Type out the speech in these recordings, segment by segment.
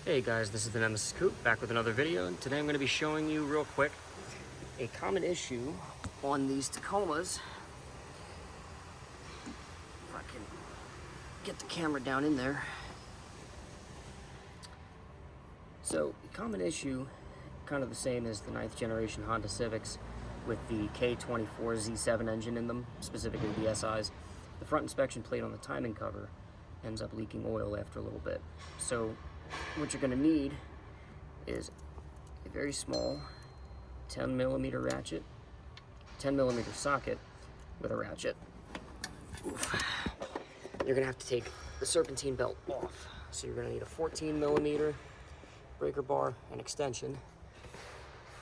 Hey guys, this is the Nemesis Coop back with another video, and today I'm going to be showing you real quick a common issue on these Tacomas. If I can get the camera down in there. So, the common issue, kind of the same as the 9th generation Honda Civics with the K24 Z7 engine in them, specifically the SIs. The front inspection plate on the timing cover ends up leaking oil after a little bit. So what you're going to need is a very small 10mm ratchet, 10mm socket with a ratchet. Oof. You're going to have to take the serpentine belt off. So you're going to need a 14mm breaker bar and extension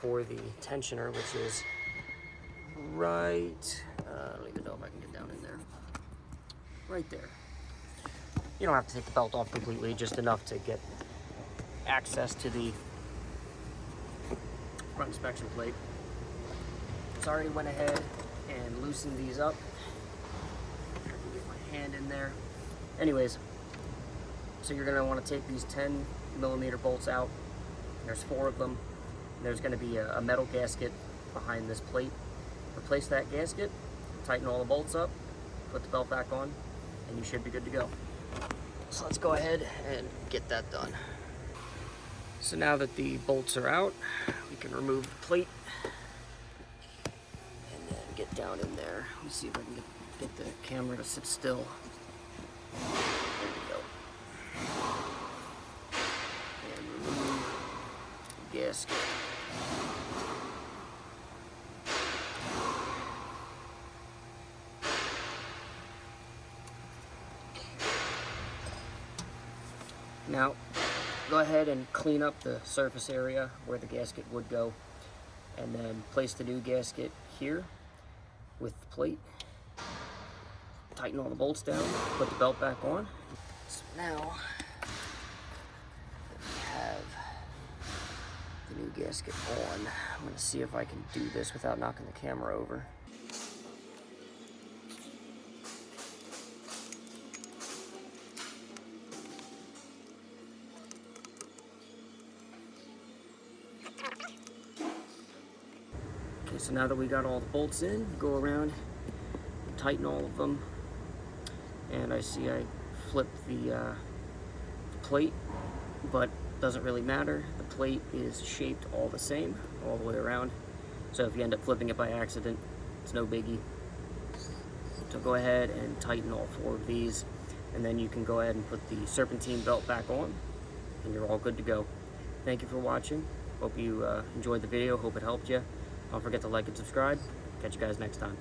for the tensioner, which is right, I don't even know if I can get down in there, right there. You don't have to take the belt off completely, just enough to get access to the front inspection plate. So I already went ahead and loosened these up. I can get my hand in there. Anyways, so you're going to want to take these 10mm bolts out. There's 4 of them. There's going to be a metal gasket behind this plate. Replace that gasket, tighten all the bolts up, put the belt back on, and you should be good to go. So let's go ahead and get that done. So now that the bolts are out, we can remove the plate and then get down in there. Let me see if I can get the camera to sit still. There we go. And remove the gasket. Now, go ahead and clean up the surface area where the gasket would go, and then place the new gasket here with the plate. Tighten all the bolts down, put the belt back on. So now, we have the new gasket on. I'm going to see if I can do this without knocking the camera over. Okay, so now that we got all the bolts in, go around, tighten all of them, and I see I flipped the plate, but doesn't really matter. The plate is shaped all the same, all the way around, so if you end up flipping it by accident, it's no biggie. So go ahead and tighten all 4 of these, and then you can go ahead and put the serpentine belt back on, and you're all good to go. Thank you for watching. Hope you enjoyed the video, hope it helped you. Don't forget to like and subscribe. Catch you guys next time.